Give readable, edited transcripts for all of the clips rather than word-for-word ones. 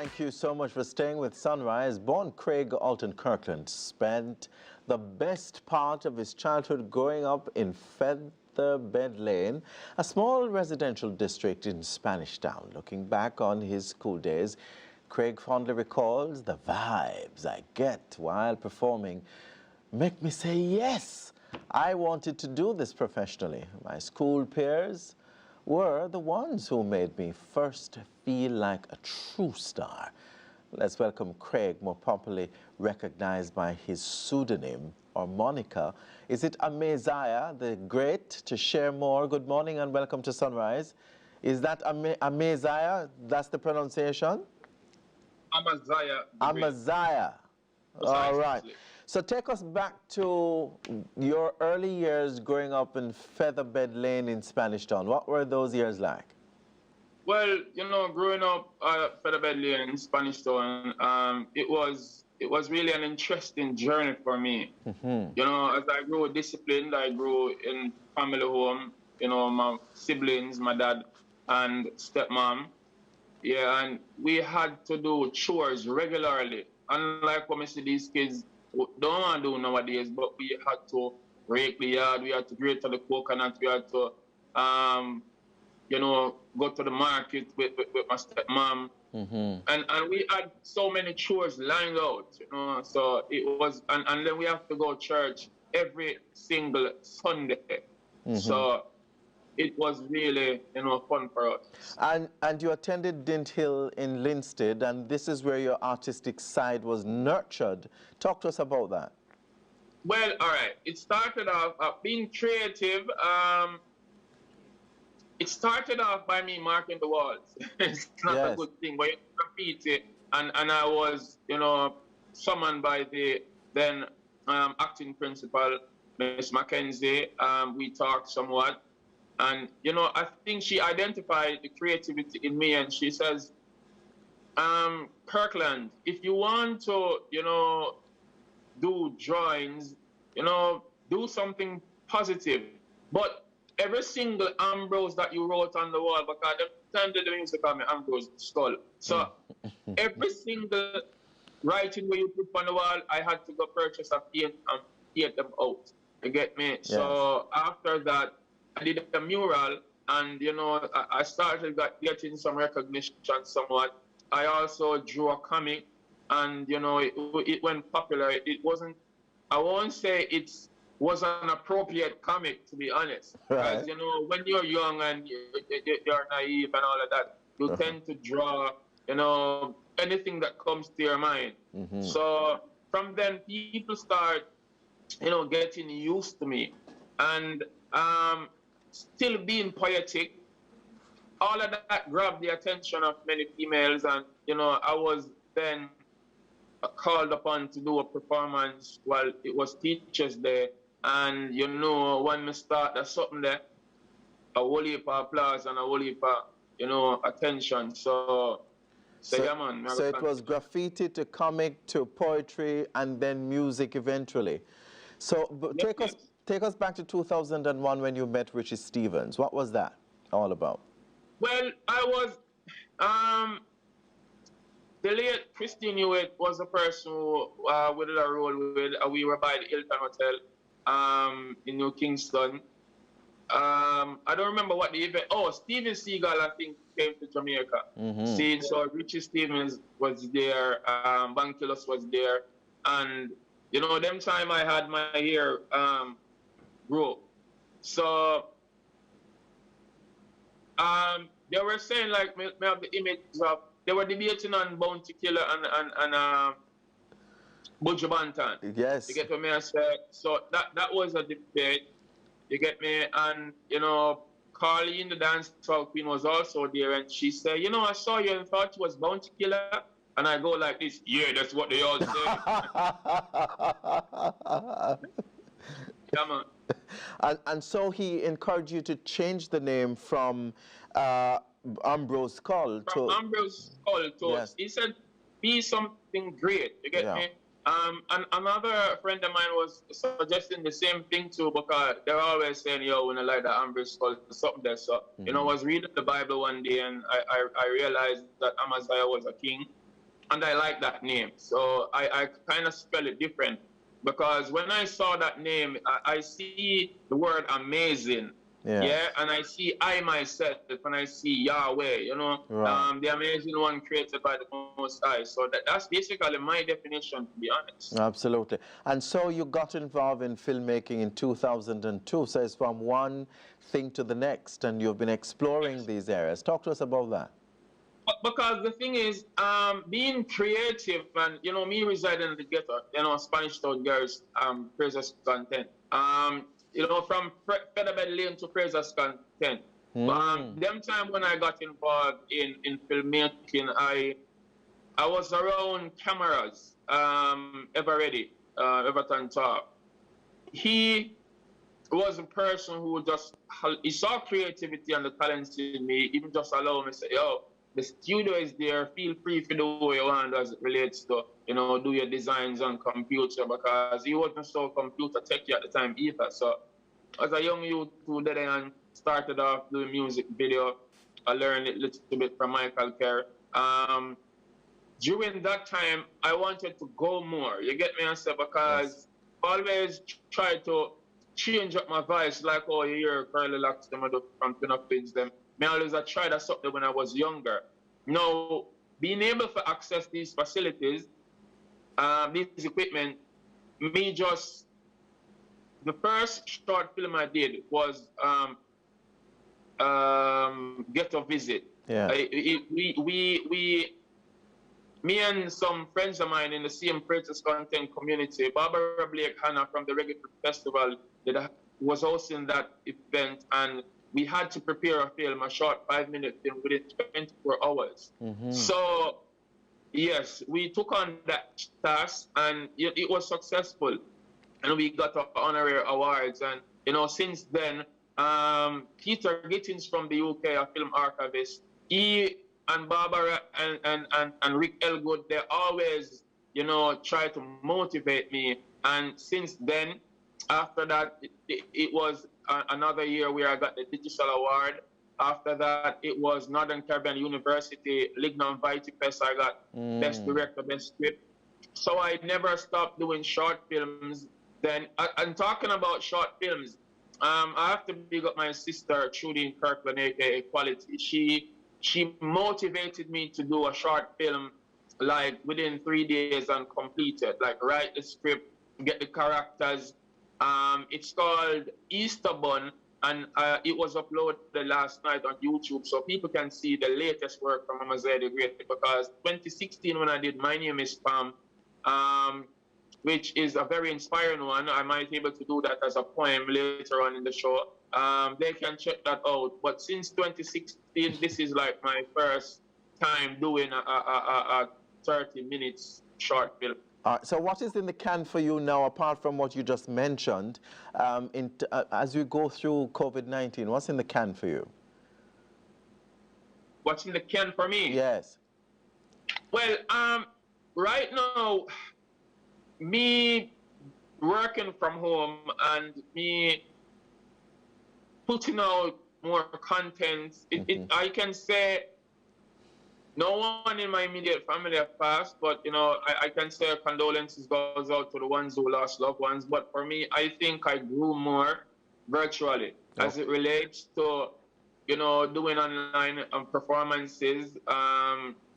Thank you so much for staying with Sunrise. Born Craig Alton Kirkland spent the best part of his childhood growing up in Featherbed Lane, a small residential district in Spanish Town. Looking back on his school days, Craig fondly recalls the vibes I get while performing make me say, yes, I wanted to do this professionally. My school peers were the ones who made me first feel like a true star. Let's welcome Craig, more popularly recognized by his pseudonym or moniker. Is it Amaziyah the Great, to share more? Good morning and welcome to Sunrise. Is that Amaziyah? That's the pronunciation? Amaziyah. Amaziyah. All right. So take us back to your early years growing up in Featherbed Lane in Spanish Town. What were those years like? Well, you know, growing up at Featherbed Lane in Spanish Town, it was really an interesting journey for me. You know, as I grew disciplined, I grew in family home. You know, my siblings, my dad and stepmom. Yeah, and we had to do chores regularly. Unlike what we see these kids don't want to do nowadays, but we had to rake the yard, we had to grate the coconut, we had to, you know, go to the market with my stepmom. And we had so many chores lined out, you know, so it was, and then we have to go to church every single Sunday. So it was really, you know, fun for us. And you attended Dinthill in Linstead, and this is where your artistic side was nurtured. Talk to us about that. Well, all right. It started off being creative. It started off by me marking the walls. It's not a good thing, but it's graffiti. And I was, you know, summoned by the then acting principal, Miss Mackenzie. We talked somewhat. And, you know, I think she identified the creativity in me, and she says, Kirkland, if you want to, you know, do drawings, you know, do something positive. But every single Ambrose that you wrote on the wall, because the time they used to call me Ambrose Skull. So every single writing where you put on the wall, I had to go purchase a paint and paint them out. You get me? Yes. So after that, I did a mural, and, you know, I started getting some recognition somewhat. I also drew a comic, and, you know, it went popular. It wasn't, I won't say it was an appropriate comic, to be honest. Because, you know, when you're young and you're naive and all of that, you tend to draw, you know, anything that comes to your mind. So from then, people start, you know, getting used to me. And still being poetic, all of that grabbed the attention of many females, and, you know, I was then called upon to do a performance while it was Teachers' Day, and, you know, when we start, there's something there, a whole heap of applause and a whole heap of, you know, attention. So yeah, man. So it was graffiti to comic to poetry and then music eventually. So take us back to 2001 when you met Richie Stevens. What was that all about? Well, I was, the late Christine Hewitt was the person who we did a role with. We were by the Hilton Hotel in New Kingston. I don't remember what the event, Steven Seagal, I think, came to Jamaica. So Richie Stevens was there, Bankulus was there, and, you know, them time I had my hair grow. So they were saying, like, me have the image of, they were debating on Bounty Killer and Buju Banton. Yes. You get what I say? So that was a debate. You get me? And, you know, Carly in the dance queen was also there, and she said, you know, I saw you and thought you was Bounty Killer. And I go like this, yeah, that's what they all say. Yeah, man. And so he encouraged you to change the name from Ambrose Skull to... Ambrose Skull to, he said, be something great, you get me? And another friend of mine was suggesting the same thing too, because they're always saying, yo, when I like that Ambrose Skull, something there. So, you know, I was reading the Bible one day, and I realized that Amaziyah was a king. and I like that name. So I kind of spell it different because when I saw that name, I see the word amazing. Yeah. Yeah, and I see I myself when I see Yahweh, Right. the amazing one created by the Most High. So that's basically my definition, to be honest. Absolutely. And so you got involved in filmmaking in 2002. So it's from one thing to the next, and you've been exploring these areas. Talk to us about that. Because the thing is, being creative, and me residing in the ghetto, Spanish Town Girls, Praises content. From Featherbed Lane to Praises content. Them time when I got involved in filmmaking, I was around cameras, Ever Ready, Everton Top. He was a person who he saw creativity and the talent in me, even just allow me to say, yo, the studio is there, feel free to do what you want as it relates to, do your designs on computer, because he wasn't so computer techy at the time either. So as a young youth who did and started off doing music video, I learned a little bit from Michael Kerr. During that time, I wanted to go more. You get me, I said, because always try to change up my voice, like, oh, you hear Curly Locks, them from Pin Up Pigs, them. I always tried that something when I was younger. Now, being able to access these facilities, this equipment, the first short film I did was Get a Visit. Yeah. Me and some friends of mine in the same Praises content community, Barbara Blake Hannah from the Reggae Festival, was hosting that event, and we had to prepare a film, a short 5-minute film within 24 hours. So, yes, we took on that task, and it was successful, and we got honorary awards. And since then, Peter Gittins from the UK, a film archivist, he and Barbara and Rick Elgood, they always, try to motivate me. And since then, after that, it was another year where I got the Digital Award. After that, it was Northern Caribbean University, Lignum Vitae Fest. I got Best Director, Best Script. So I never stopped doing short films. Then, and talking about short films, I have to big up my sister, Trudy Kirkland, aka Quality. She motivated me to do a short film, like within 3 days and complete it. Like write the script, get the characters. It's called Easter Bun, and it was uploaded last night on YouTube, so people can see the latest work from Amaziyah the Great. Because 2016, when I did My Name is Pam, which is a very inspiring one, I might be able to do that as a poem later on in the show. They can check that out. But since 2016, this is like my first time doing a 30 minutes short film. So what is in the can for you now, apart from what you just mentioned, as we go through COVID-19? What's in the can for you? What's in the can for me? Yes. Well, right now, me working from home and me putting out more content, I can say no one in my immediate family have passed, but I can say condolences goes out to the ones who lost loved ones. But for me, I think I grew more virtually as it relates to doing online performances,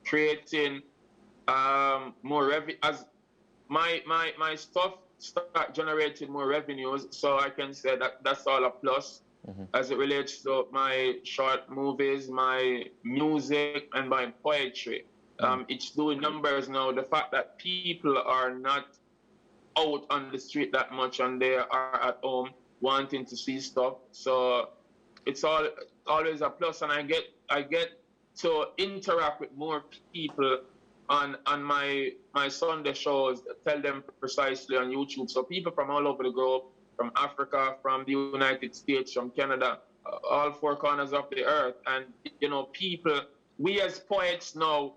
creating more revenue. As my stuff start generating more revenues, so I can say that's all a plus. As it relates to my short movies, my music, and my poetry. It's doing numbers now. The fact that people are not out on the street that much and they are at home wanting to see stuff. So it's always a plus, and I get to interact with more people on my Sunday shows, tell them precisely on YouTube. So people from all over the globe, from Africa, from the United States, from Canada, all 4 corners of the earth. And, people, we as poets now,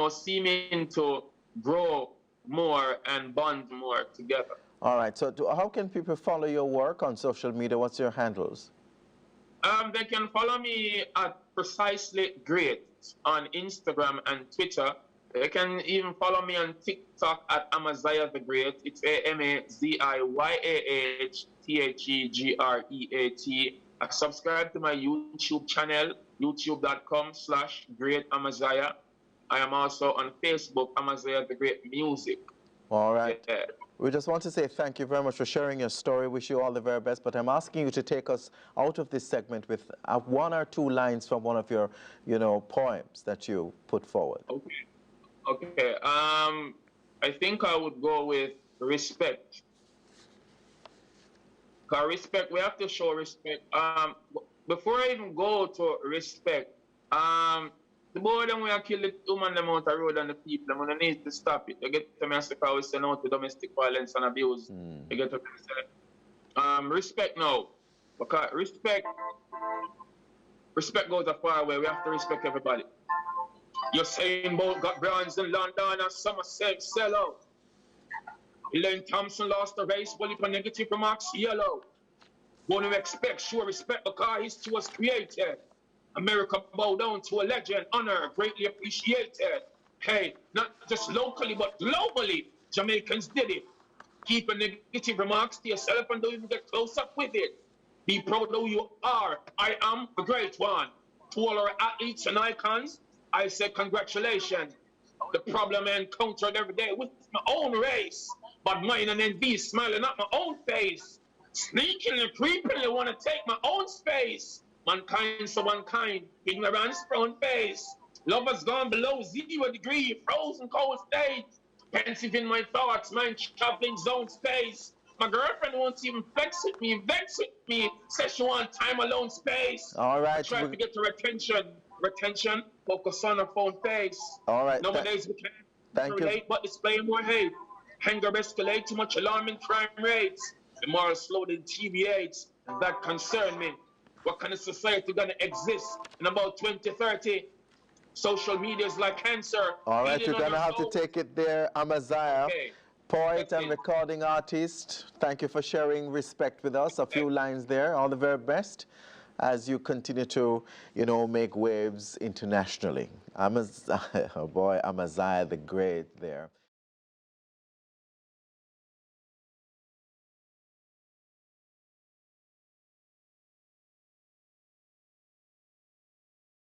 seeming to grow more and bond more together. All right. So how can people follow your work on social media? What's your handles? They can follow me at Precisely Great on Instagram and Twitter. You can even follow me on TikTok at Amaziyah the Great. It's AMAZIYAHTHEGREAT. Subscribe to my YouTube channel, youtube.com/Great Amaziyah. I am also on Facebook, Amaziyah the Great Music. All right. Yeah. We just want to say thank you very much for sharing your story. Wish you all the very best. But I'm asking you to take us out of this segment with one or two lines from one of your, poems that you put forward. Okay. I think I would go with respect. Because respect, we have to show respect. Before I even go to respect, the boy them we are kill the woman them out the road and the people, them we need to stop it. You get to me as we send out to domestic violence and abuse. You get to me respect now. Because respect goes a far way. We have to respect everybody. You're saying Bolt got bronze in London and Somerset sell out. Elaine Thompson lost the race, but for negative remarks, yellow. What do you expect? Sure respect because history was created. America bowed down to a legend, honor, greatly appreciated. Hey, not just locally, but globally, Jamaicans did it. Keep a negative remarks to yourself and don't even get close up with it. Be proud of who you are. I am the great one. To all our athletes and icons, I say congratulations. The problem I encountered every day with my own race, but mine and envy smiling at my own face. Sneaking and creeping, they want to take my own space. Mankind so unkind, ignorance prone face. Lovers gone below 0 degree, frozen cold state. Pensive in my thoughts, mind traveling zone space. My girlfriend won't even vex with me, says she want time alone space. All right. I try to get to retention, focus on her phone face. All right. Nowadays we can't you. But displaying more hate. Anger escalate, too much alarming crime rates. The moral slow deteriorates, and that concern me. What kind of society gonna exist in about 2030? Social media is like cancer. All right, you're gonna have to take it there, Amaziyah. Okay. Poet and recording artist, thank you for sharing respect with us. A few lines there. All the very best as you continue to, make waves internationally. Oh boy, Amaziyah the Great there.